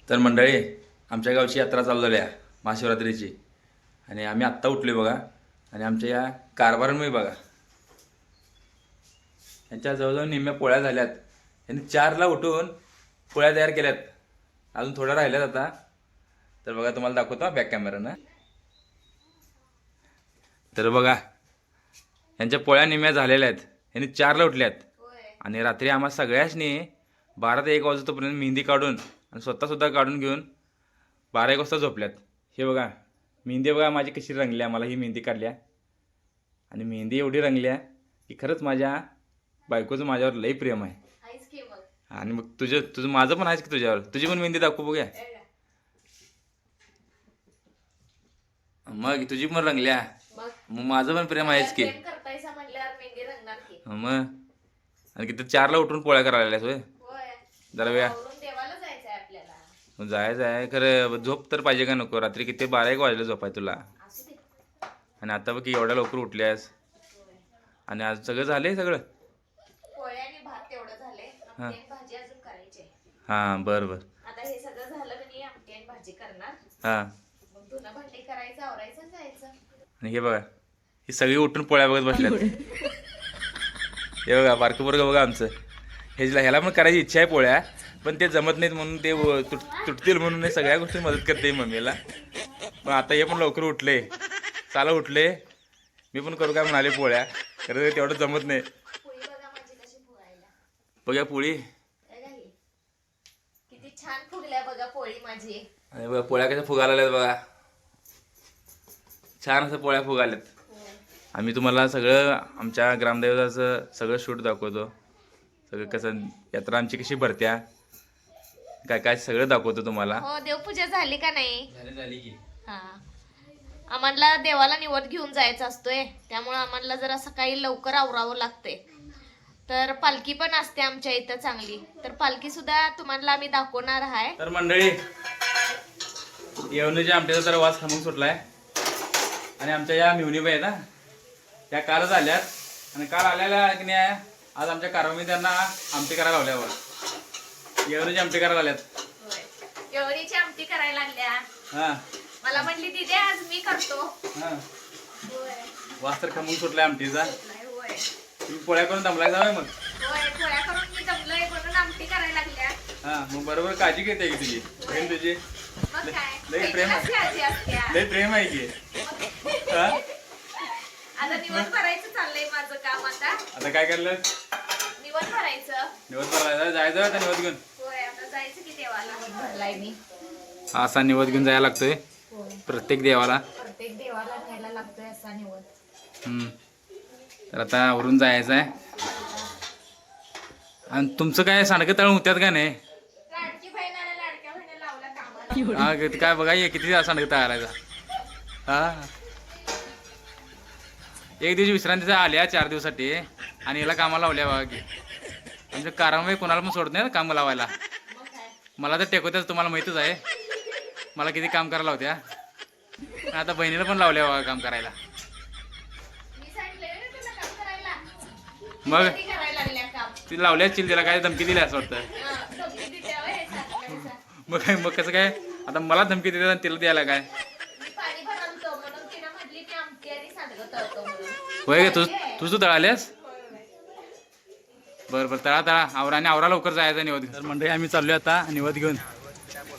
तर मंडळी, आमच्या गावची यात्रा चालू झाली आहे महाशिवरात्रीची. आणि आम्ही आत्ता उठलो बघा. आणि आमच्या या कारभारांमुळे बघा, यांच्या जवळजवळ निम्म्या पोळ्या झाल्यात. यांनी 4ला उठून पोळ्या तयार केल्यात. अजून थोड्या राहिल्यात आता. तर बघा, तुम्हाला दाखवतो बॅक कॅमेरानं. तर बघा, यांच्या पोळ्या निम्म्या झालेल्या आहेत. यांनी 4ला उठल्यात. आणि रात्री आम्हा सगळ्याचनी 12 ते 1 वाजेपर्यंत मेहंदी काढून आणि स्वतःसुद्धा काढून घेऊन 12-1 वाजता झोपल्यात. हे बघा, मेहंदी बघा माझी कशी रंगल्या. मला ही मेहंदी काढल्या आणि मेहंदी एवढी रंगल्या की खरंच माझ्या बायकोचं माझ्यावर लई प्रेम आहे. आणि मग तुझं माझं पण आहेच की तुझ्यावर. तुझी पण मेहंदी दाखवू बघूया. मग तुझी पण रंगल्या, मग माझं पण प्रेम आहेच की. मग आणि किती 4ला उठून पोळ्या करायला होय. जरा वेळा जायचं आहे खरं. झोप तर पाहिजे का नको. रात्री किती 12-1 वाजले झोपाय तुला. आणि आता बघ की एवढ्या लवकर उठल्यास. आणि आज सगळं झालंय सगळं. हां बरं बरं. आता हे सगळं झालं की आमटी आणि भाजी करणार. हां, मग तुला भांडी करायचं, आवरायचं, जायचं. आणि हे बघा, ही सगळी उठून पोळ्या बघत बसल्यात. हे बघा बारकं पोरगं बघा आमचं. ह्याला पण करायची इच्छा आहे पोळ्या, पण ते जमत नाहीत म्हणून ते तुटतील म्हणून हे सगळ्या गोष्टी मदत करते मम्मीला. पण आता हे पण लवकर उठले, चाला उठले. मी पण करू काय म्हणाले पोळ्या, खरं तेवढं जमत नाही. पोळी बघा माझी कशी फुगायला. बघा पोळी किती छान फुगल्या बघा पोळी माझी. आणि बघा पोळ्या कशा फुगायला लागल्यात बघा. छान असं पोळ्या फुगाल्यात. आम्ही तुम्हाला सगळं आमच्या ग्रामदैवताचं सगळं शूट दाखवतो. सगळं कसं यात्रा आमची कशी भरत्या, काय काय सगळं दाखवतो तुम्हाला. हो, देवपूजा झाली का नाही? झाली की. हा, आम्हाला देवाला निवद घेऊन जायचा असतोय, त्यामुळे आम्हाला जरा सकाळी लवकर आवरावं लागतंय. तर पालखी पण असते आमच्या इथं चांगली. तर पालखी सुद्धा तुम्हाला आम्ही दाखवणार आहे. तर मंडळी, येवणीच्या आमट्याचा जरा वास थांबून सुटलाय. आणि आमच्या या मिवणीबाई आहे ना, त्या कालच आल्यात. आणि काल आल्याला की नाही, आज आमच्या कारवानी त्यांना आमटी करायला लावल्यावर येवणीची आमटी करायला आल्यात. एवढीची आमटी करायला लागल्या. हां, मला म्हणली दीदी आज मी करतो. हां, वास तर खमून सुटलाय आमटीचा. होय तुम्ही पोळ्या करून दमलाय जावे मग. होय, पोळ्या करून मी जमलोय म्हणून आमटी करायला लागल्या. हां, मग बरोबर काळजी घेते की तुझी बहीण तुझी. मग काय, लई प्रेम आहे. काळजी असते. लई प्रेम आहे की. हां, आता निवड भरायचं चाललंय माझं काम. आता काय करलं? निवड भरायचं. निवद भरायला जायचं आता निवद घेऊन. होय, आता जायचं की देवाला. भरलाय मी. असा निवद घेऊन जायला लागतोय प्रत्येक देवाला. प्रत्येक देवाला न्यायला लागतोय असा निवड. तर आता आवरून जायचं आहे. आणि तुमचं काय सांडगं तळून होत्यात का नाही? लाडकी बहिणाला लाडक्या बहिणी लावला कामाला. हा, काय बघा किती सांडगं तळायचा. हा, एक दिवशी विश्रांतीचा आल्या 4 दिवसासाठी आणि याला कामाला लावल्या बघा की. आमच्या कारामध्ये कोणाला पण सोडत नाही ना काम लावायला. मला तर टेकवत्याच, तुम्हाला माहितच आहे मला किती काम करायला होत्या. आता बहिणीला पण लावल्या बघा काम करायला. मी सांगितलंय ना तुला काम करायला. मग ती करायला लागल्या काम. ती लावल्याच चिल, तिला काय धमकी दिली असं वाटतं. धमकी देते, हे सांगितलं. मग कसं काय, आता मला धमकी देतात आणि तिला द्यायला काय. मी पाणी भरवतो म्हणून तिनं म्हटली मी आमटी आणि सांडगं तळतो म्हणून. होय का, तुझं तळाल्यास. बरं बरं, तळा आवरा. आणि आवरा लवकर जायचं निवद. तर मंडळी आम्ही चाललोय आता निवद घेऊन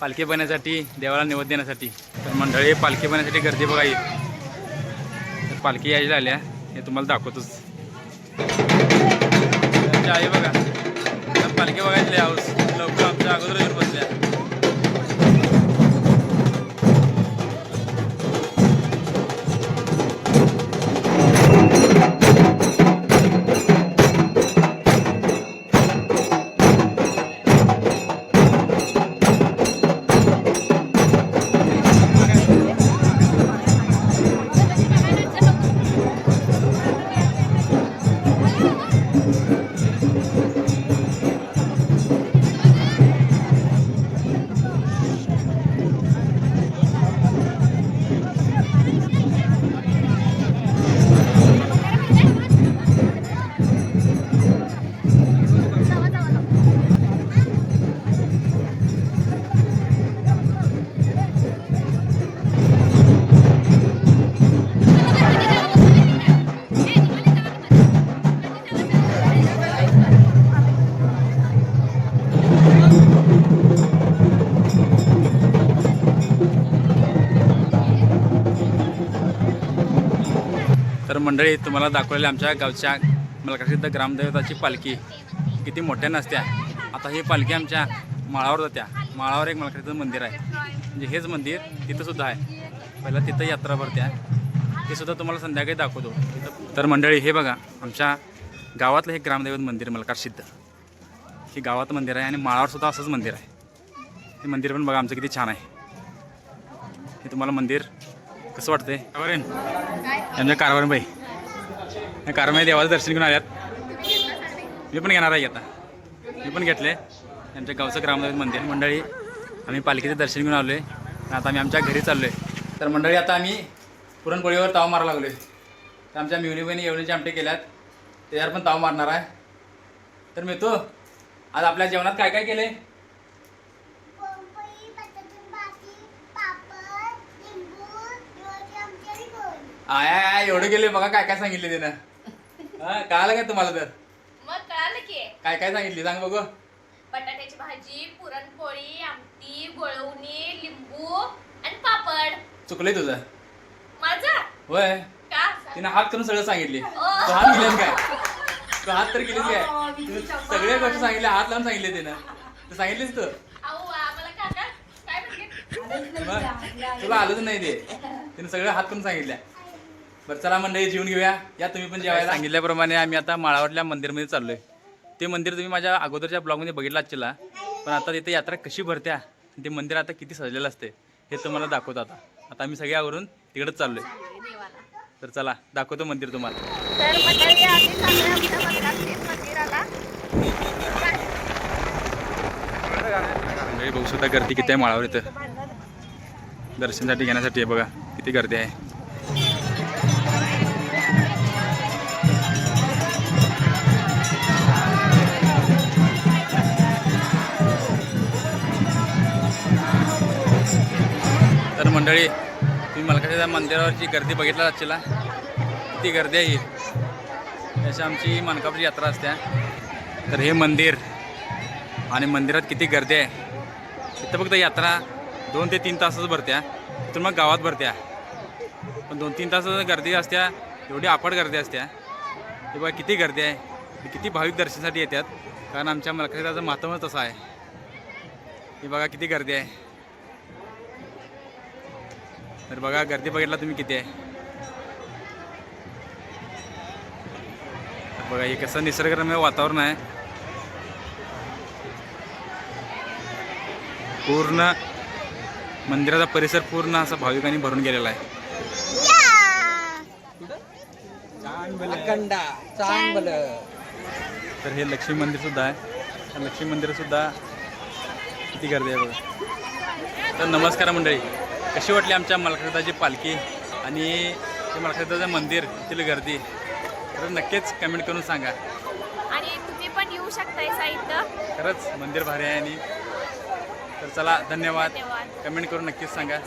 पालखी बनण्यासाठी, देवाला निवद देण्यासाठी. तर मंडळी पालखी बनण्यासाठी गर्दी बघा येईल. तर पालखी यायला आल्या, हे तुम्हाला दाखवतोच. आहे बघा, तर पालखी बघायची हाऊस. लवकर आमच्या अगोदर येऊन बसल्या. मंडळी तुम्हाला दाखवलेल्या आमच्या गावच्या मलकाप्रसिद्ध ग्रामदैवताची पालखी किती मोठ्या नसत्या. आता ही पालखी आमच्या माळावर जात्या. माळावर एक मलकाप्रसिद्ध मंदिर आहे, म्हणजे हेच मंदिर तिथंसुद्धा आहे. पहिला तिथं यात्रा भरत्या, ते सुद्धा तुम्हाला संध्याकाळी दाखवतो तिथं. तर मंडळी हे बघा आमच्या गावातलं हे ग्रामदैवत मंदिर मलकाप्रसिद्ध. हे गावात मंदिर आहे आणि माळावर सुद्धा असंच मंदिर आहे. हे मंदिर पण बघा आमचं किती छान आहे. हे तुम्हाला मंदिर कसं वाटतंय? कारवारीन आमच्या कारवारीबाई, या कारवाई देवाचं दर्शन घेऊन आल्यात. मी पण घेणार आहे आता, मी पण घेतले आमच्या गावचं ग्रामदैवत मंदिर. मंडळी आम्ही पालखीचं दर्शन घेऊन आलो आहे, आता आम्ही आमच्या घरी चाललो आहे. तर मंडळी आता आम्ही पुरणपोळीवर ताव मारायला लागलो आहे. तर आमच्या मिवणीबाईने येवणीचे आमटे केल्यात, त्याच्यावर पण ताव मारणार आहे. तर मी तो आज आपल्या जेवणात काय काय केलंय? आय एवढं गेले बघा, काय काय सांगितले तिनं. हा कळालं काय तुम्हाला? तर मग कळालं की काय काय सांगितली सांग बघू. बटाट्याची भाजी, पुरणपोळी, आमटी, गोळवणी, लिंबू आणि पापड. चुकलंय तुझं? माझं होय, का? तिनं हात करून सगळं सांगितले. तू हात गेलेस काय? तू हात तर केलीस काय? सगळ्या गोष्टी सांगितल्या, हात लावून सांगितले तिनं. तू सांगितलीस तू? अहो आम्हाला काका काय म्हटले? मग तुला आलंच नाही ते, तिनं सगळं हात करून सांगितल्या. बरं चला मंडळी जेवून घेऊया, या तुम्ही पण जेवायला. सांगितल्याप्रमाणे आम्ही आता माळावरल्या मंदिरमध्ये चाललोय. ते मंदिर तुम्ही माझ्या अगोदरच्या ब्लॉगमध्ये बघितलं आजच्याला, पण आता तिथे यात्रा कशी भरत्या, ते मंदिर आता किती सजलेलं असते हे तुम्हाला दाखवतो. आता आम्ही सगळे आवरून तिकडेच चाललोय. तर चला दाखवतो मंदिर तुम्हाला. तर मंडळी आम्ही चाललोय आमच्या मंदिराला. मंडळी बघू सुद्धा गर्दी किती आहे माळावर. इथं दर्शनासाठी घेण्यासाठी बघा किती गर्दी आहे. तर मंडळी तुम्ही मलकाच्या मंदिरावरची गर्दी बघितला आजच्याला, किती गर्दी आहे. अशी आमची मानकापूरची यात्रा असते. तर हे मंदिर आणि मंदिरात किती गर्दी आहे. इथं फक्त यात्रा 2 ते 3 तासच भरत्या, इथून मग गावात भरत्या. पण 2-3 तास गर्दी असत्या, एवढी आपट गर्दी असत्या. हे बघा किती गर्दी आहे, किती भाविक दर्शनासाठी येतात, कारण आमच्या मलकाचं मातमच तसं आहे. हे बघा किती गर्दी आहे. तर बघा गर्दी बघितला तुम्ही किती आहे. तर बघा हे कसं निसर्गरम्य वातावरण आहे. पूर्ण मंदिराचा परिसर पूर्ण असा भाविकांनी भरून गेलेला आहे. तर हे लक्ष्मी मंदिर सुद्धा आहे. लक्ष्मी मंदिर सुद्धा किती गर्दी आहे बघा. तर नमस्कार मंडळी, कशी वाटली आमच्या मलकाप्रसिद्धाची पालखी आणि ते मलकाप्रसिद्धाचं मंदिर, तिथली गर्दी, तर नक्कीच कमेंट करून सांगा. आणि तुम्ही पण येऊ शकताय साहित्य. खरंच मंदिर भारी आहे. आणि तर चला धन्यवाद. कमेंट करून नक्कीच सांगा.